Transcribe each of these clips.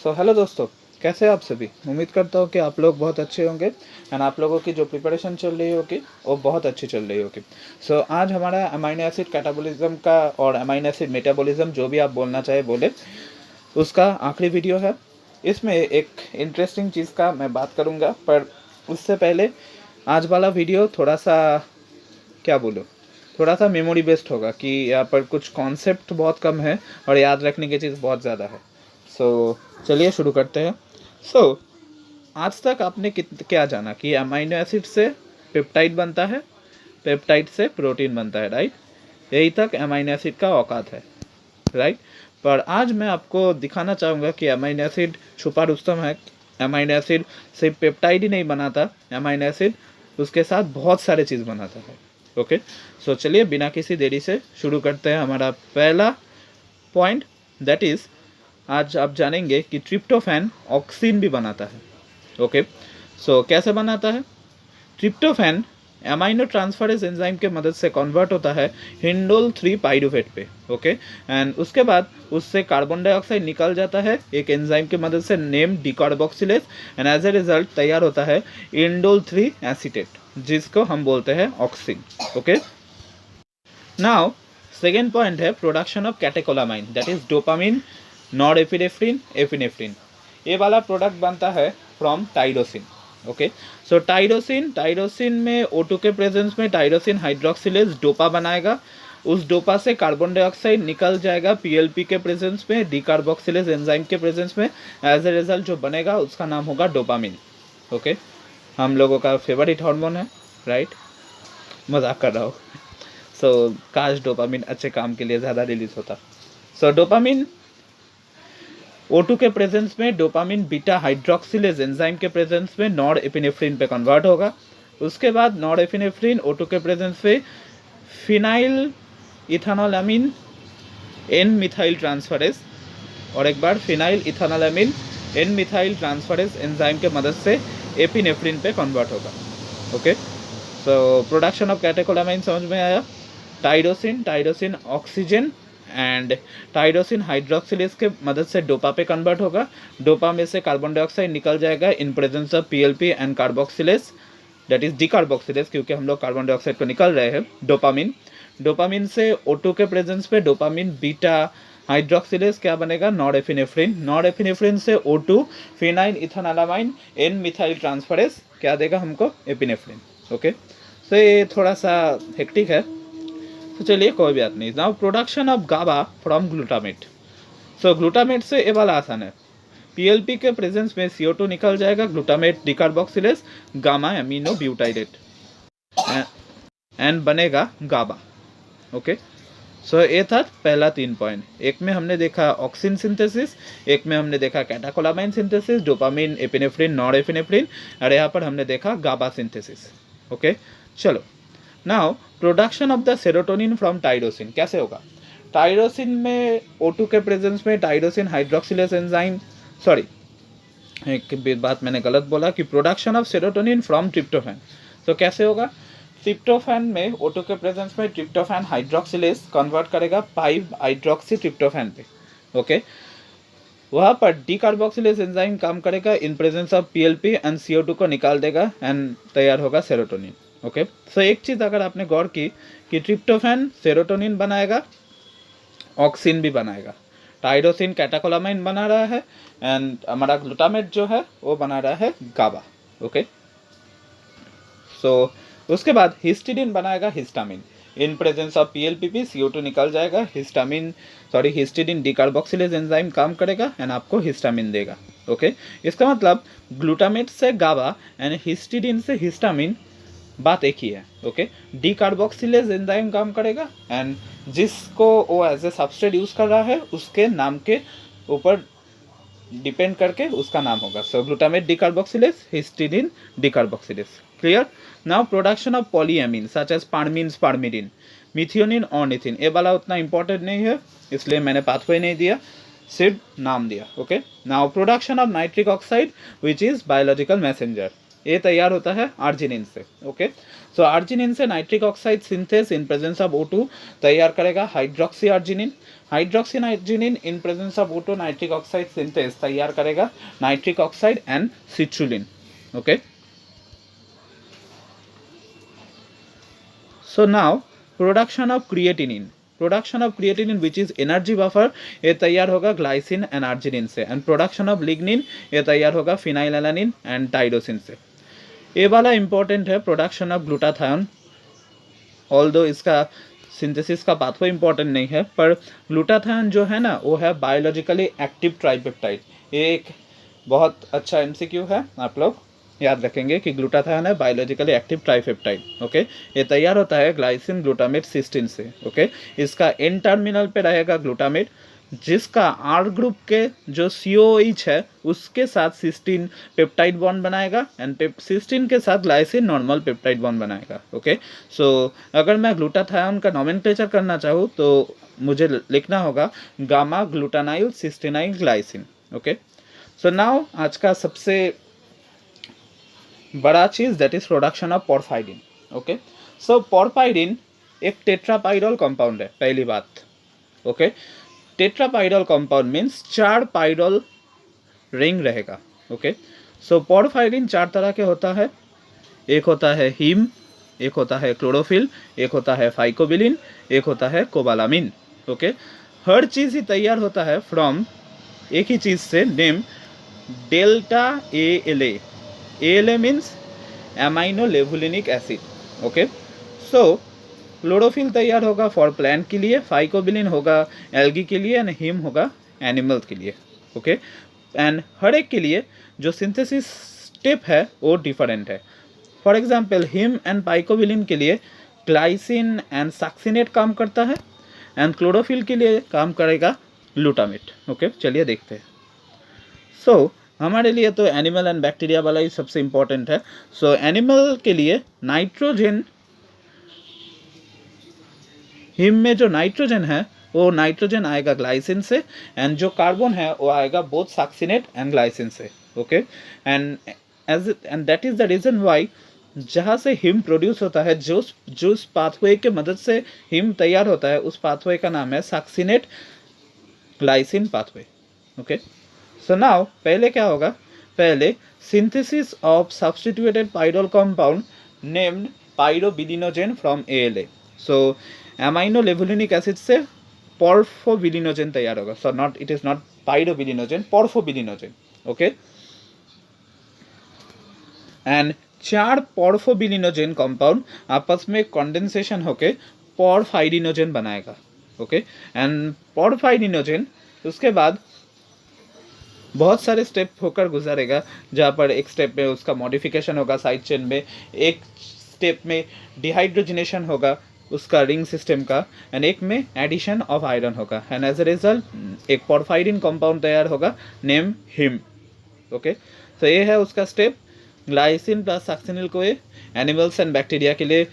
Hello दोस्तों, कैसे हैं आप सभी। उम्मीद करता हूँ कि आप लोग बहुत अच्छे होंगे एंड आप लोगों की जो प्रिपरेशन चल रही होगी वो बहुत अच्छी चल रही होगी। आज हमारा अमाइनो एसिड कैटाबॉलिज्म का और अमाइनो एसिड मेटाबॉलिज्म जो भी आप बोलना चाहे बोले, उसका आखिरी वीडियो है। इसमें एक इंटरेस्टिंग चीज़ का मैं बात करूँगा, पर उससे पहले आज वाला वीडियो थोड़ा सा क्या बोलूँ, थोड़ा सा मेमोरी बेस्ड होगा कि यहाँ पर कुछ कॉन्सेप्ट बहुत कम है और याद रखने की चीज़ बहुत ज़्यादा है। चलिए शुरू करते हैं। आज तक आपने क्या जाना कि अमाइनो एसिड से पेप्टाइड बनता है, पेप्टाइड से प्रोटीन बनता है, राइट। यही तक अमाइनो एसिड का औकात है, राइट। पर आज मैं आपको दिखाना चाहूँगा कि अमाइनो एसिड छुपा रुस्तम है। अमाइनो एसिड सिर्फ पेप्टाइड ही नहीं बनाता, अमाइनो एसिड उसके साथ बहुत सारे चीज़ बनाता है। ओके, चलिए बिना किसी देरी से शुरू करते हैं हमारा पहला पॉइंट, दैट इज़ आज आप जानेंगे कि ट्रिप्टोफैन ऑक्सिन भी बनाता है। ओके, कैसे बनाता है। ट्रिप्टोफैन अमाइनो ट्रांसफरेज एंजाइम के मदद से कन्वर्ट होता है हिंडोल 3 पाइरूवेट पे। ओके, एंड उसके बाद उससे कार्बन डाइऑक्साइड निकल जाता है एक एंजाइम की मदद से name decarboxylase, and as a result तैयार होता है इंडोल 3 एसीटेट, जिसको हम बोलते हैं auxin. Okay, now second point है production of catecholamine, that is dopamine, norepinephrine, epinephrine. ये वाला प्रोडक्ट बनता है फ्रॉम टाइरोसिन। ओके, टाइरोसिन में O2 के प्रेजेंस में टाइरोसिन हाइड्रोक्सिलेज डोपा बनाएगा। उस डोपा से कार्बन डाइऑक्साइड निकल जाएगा PLP के प्रेजेंस में, डिकार्बोक्सिलेज एंजाइम के प्रेजेंस में। एज ए रिजल्ट जो बनेगा उसका नाम होगा डोपामिन। ओके, हम लोगों का फेवरेट हार्मोन है, राइट। मजाक कर रहा हूँ। काश डोपामिन अच्छे काम के लिए ज़्यादा रिलीज होता। डोपामिन O2 के प्रेजेंस में डोपामिन बीटा हाइड्रोक्सिलेज एंजाइम के प्रेजेंस में नॉरएपिनेफ्रिन पे कन्वर्ट होगा। उसके बाद नॉरएपिनेफ्रिन O2 के प्रेजेंस पे phenyl ethanolamine N methyl transferase, और एक बार phenyl ethanolamine N methyl transferase enzyme के मदद से एपिनेफ्रिन पे कन्वर्ट होगा। ओके, प्रोडक्शन ऑफ कैटेकोलामाइन समझ में आया। Tyrosine oxygen and tyrosine hydroxylase के मदद से डोपा पे कन्वर्ट होगा। डोपा में से कार्बन डाइऑक्साइड निकल जाएगा in presence of PLP and carboxylase, that is decarboxylase, क्योंकि हम लोग कार्बन डाइऑक्साइड को निकल रहे हैं। डोपामिन से O2 के प्रेजेंस पे डोपामिन बीटा हाइड्रोक्सिलेज क्या बनेगा, नॉरएपिनेफ्रिन से O2 phenyl ethanolamine N methyl transferase क्या देगा हमको, एपिनेफ्रिन। ओके, ये थोड़ा सा हेक्टिक है, चलिए कोई बात नहीं। Now production of GABA from glutamate. Glutamate से ये वाला आसान है। PLP के प्रेजेंस में CO2 निकल जाएगा, ग्लूटामेट डिकार्बोक्सिलेज गामा एमिनो ब्यूटाइलेट एंड बनेगा गाबा। ओके, ये था पहला 3 पॉइंट। एक में हमने देखा ऑक्सिन सिंथेसिस, एक में हमने देखा catecholamine synthesis, dopamine, epinephrine, norepinephrine, और यहाँ पर हमने देखा गाबा सिंथेसिस। ओके, चलो now production of the serotonin from tyrosine कैसे होगा। टाइरोसिन में O2 के प्रेजेंस में टाइरोसिन हाइड्रोक्सिलेज एंजाइम, सॉरी एक बात मैंने गलत बोला कि production of serotonin from tryptophan. कैसे होगा, ट्रिप्टोफैन में O2 के प्रेजेंस में ट्रिप्टोफैन हाइड्रोक्सिलेज कन्वर्ट करेगा 5 हाइड्रोक्सी ट्रिप्टोफैन पे। ओके, वहाँ पर डिकार्बोक्सिलेज एंजाइम काम करेगा इन presence of PLP and CO2 को निकाल देगा एंड तैयार होगा सेरोटोनिन। ओके, एक चीज़ अगर आपने गौर की कि ट्रिप्टोफैन सेरोटोनिन बनाएगा, ऑक्सिन भी बनाएगा, टाइरोसिन कैटाकोलामाइन बना रहा है एंड हमारा ग्लूटामेट जो है वो बना रहा है गाबा। ओके, उसके बाद हिस्टिडिन बनाएगा histamine in presence of PLPP, CO2 निकल जाएगा, हिस्टिडिन डिकार्बोक्सिलेज एंजाइम काम करेगा एंड आपको हिस्टामिन देगा। ओके, इसका मतलब ग्लूटामेट से गाबा एंड हिस्टिडिन से हिस्टामिन बात एक ही है। ओके, डिकार्बोक्सिलेज एंजाइम काम करेगा एंड जिसको वो एज ए सबस्ट्रेट यूज कर रहा है उसके नाम के ऊपर डिपेंड करके उसका नाम होगा। Glutamate decarboxylase, histidine decarboxylase. Clear. Now production of polyamine such as spermine, spermidine, methionine, ornithine. ये वाला उतना इंपॉर्टेंट नहीं है इसलिए मैंने पाथवे नहीं दिया, सिर्फ नाम दिया। Okay, now production of nitric oxide which is biological messenger. ये तैयार होता है आर्जिनिन से। ओके, सो आर्जिनिन से nitric oxide synthase in presence of O2 तैयार करेगा hydroxy arginine. Hydroxy arginine in presence of O2 nitric oxide synthase तैयार करेगा nitric oxide and citrulline. Okay, so now production of creatinine, production of creatinine which is energy buffer, ये तैयार होगा glycine and arginine से। And production of lignin, ये तैयार होगा phenylalanine and tyrosine से। ये वाला इंपॉर्टेंट है, प्रोडक्शन ऑफ ग्लूटाथायोन, ऑल्दो इसका सिंथेसिस का पाथवे इंपॉर्टेंट नहीं है, पर ग्लूटाथायोन जो है ना वो है बायोलॉजिकली एक्टिव ट्राइपेप्टाइड। ये एक बहुत अच्छा एमसीक्यू है, आप लोग याद रखेंगे कि ग्लूटाथायोन है बायोलॉजिकली एक्टिव ट्राइपेप्टाइड। ओके, ये तैयार होता है ग्लाइसिन ग्लूटामेट सिस्टीन से। ओके, इसका एन टर्मिनल पे रहेगा ग्लूटामेट, जिसका आर ग्रुप के जो COH है उसके साथ सिस्टीन पेप्टाइड बॉन्ड बनाएगा एंड सिस्टीन के साथ ग्लाइसिन नॉर्मल पेप्टाइड बॉन्ड बनाएगा। ओके, सो अगर मैं ग्लूटाथायोन का नॉमेनक्लेचर करना चाहूँ तो मुझे लिखना होगा gamma glutamyl cysteinyl glycine. Okay, so now आज का सबसे बड़ा चीज़ that is production of porphyrin. Okay, so porphyrin एक टेट्रापाइरल कंपाउंड है, पहली बात। Okay, tetrapyrrole compound means 4 pyrrole ring रहेगा। ओके, सो पोरफाइरिन 4 तरह के होता है, एक होता है हीम, एक होता है क्लोरोफिल, एक होता है फाइकोबिलिन, एक होता है कोबालामिन। ओके, हर चीज़ ही तैयार होता है फ्रॉम एक ही चीज़ से, name delta ALA। ALA means amino levulinic acid. Okay, so chlorophyll तैयार होगा फॉर प्लांट के लिए, फाइकोबिलिन होगा एल्गी के लिए एंड हीम होगा एनिमल के लिए। ओके, एंड हर एक के लिए जो सिंथेसिस स्टेप है वो डिफरेंट है। For example haem and phycobilin के लिए ग्लाइसिन एंड सक्सिनेट काम करता है एंड क्लोरोफिल के लिए काम करेगा ग्लूटामेट। ओके, चलिए देखते हैं। सो हमारे लिए तो एनिमल एंड बैक्टीरिया वाला ही सबसे इम्पोर्टेंट है। सो एनिमल के लिए नाइट्रोजन, हिम में जो नाइट्रोजन है वो नाइट्रोजन आएगा ग्लाइसिन से एंड जो कार्बन है वो आएगा बोथ सक्सिनेट एंड ग्लाइसिन से। Okay, and that is the reason why जहाँ से हिम प्रोड्यूस होता है, जो उस पाथवे के मदद से हिम तैयार होता है, उस पाथवे का नाम है succinate glycine pathway. Okay, so now पहले क्या होगा, पहले synthesis of substituted pyrrole compound named pyrobilinogen from ALA। So amino levulinic acid से पोर्फोबिलिनोजेन तैयार होगा। So not, it is not pyrobilinogen, porphobilinogen. Okay, and 4 porphobilinogen compound आपस में condensation होके पोरफाइरिनोजेन बनाएगा। ओके, एंड पोरफाइरिनोजेन उसके बाद बहुत सारे स्टेप होकर गुजरेगा, जहाँ पर एक स्टेप में उसका मॉडिफिकेशन होगा साइड चेन में, एक स्टेप में डिहाइड्रोजनेशन होगा उसका रिंग सिस्टम का, एंड एक में एडिशन ऑफ आयरन होगा एंड एज ए रिजल्ट एक पोरफाइरिन कंपाउंड तैयार होगा नेम हिम। ओके, तो ये है उसका स्टेप। ग्लाइसिन प्लस सक्सिनिल को एनिमल्स एंड बैक्टीरिया के लिए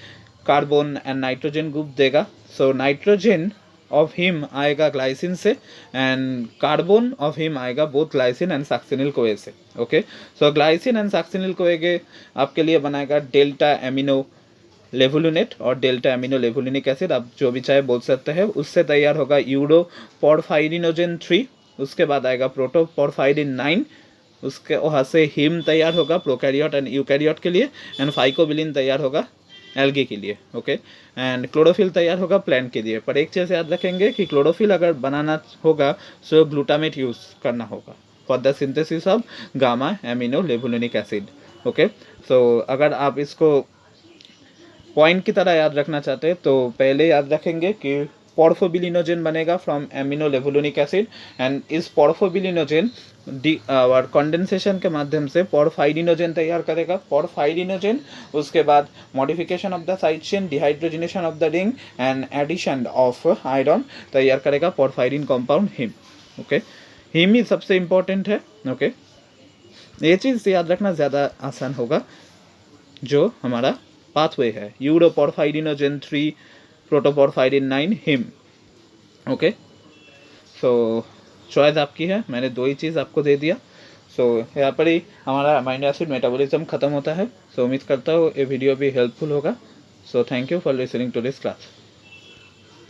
कार्बन एंड नाइट्रोजन ग्रुप देगा। सो नाइट्रोजन ऑफ हिम आएगा ग्लाइसिन से एंड कार्बन ऑफ हिम आएगा बोथ ग्लाइसिन एंड सक्सिनिल कोए से। Okay, so glycine and succinyl कोए के आपके लिए बनाएगा डेल्टा एमिनो लेवुलिनेट और डेल्टा एमिनो लेवुलिनिक एसिड, आप जो भी चाहे बोल सकते हैं। उससे तैयार होगा यूरो पोरफाइरिनोजेन 3, उसके बाद आएगा प्रोटो पोरफाइरिन 9, उसके वहाँ से हिम तैयार होगा प्रोकैरियोट एंड यूकैरियोट के लिए एंड फाइकोबिलिन तैयार होगा एल्गी के लिए। ओके, एंड क्लोरोफिल तैयार होगा प्लांट के लिए। पर एक चीज़ याद रखेंगे कि क्लोरोफिल अगर बनाना होगा सो ग्लूटामेट यूज़ करना होगा for the synthesis of gamma amino levulinic acid. Okay, so अगर आप इसको पॉइंट की तरह याद रखना चाहते हैं तो पहले याद रखेंगे कि पोर्फोबिलिनोजेन बनेगा from amino levulinic acid and इस पोर्फोबिलिनोजेन और कंडेंसेशन के माध्यम से पोरफाइरिनोजेन तैयार करेगा। पोरफाइरिनोजेन उसके बाद modification of the side chain, dehydrogenation of the ring and addition of iron तैयार करेगा porphyrin compound haem. Okay, haem ही सबसे इम्पोर्टेंट है। ओके, ये चीज़ याद रखना ज़्यादा आसान होगा। जो हमारा पाथवे है uroporphyrinogen 3, protoporphyrin 9, heme. Okay, so choice आपकी है, मैंने 2 ही चीज़ आपको दे दिया। सो यहाँ पर ही हमारा अमाइनो एसिड मेटाबॉलिज्म ख़त्म होता है। सो उम्मीद करता हूँ ये वीडियो भी हेल्पफुल होगा। So thank you for listening to this class.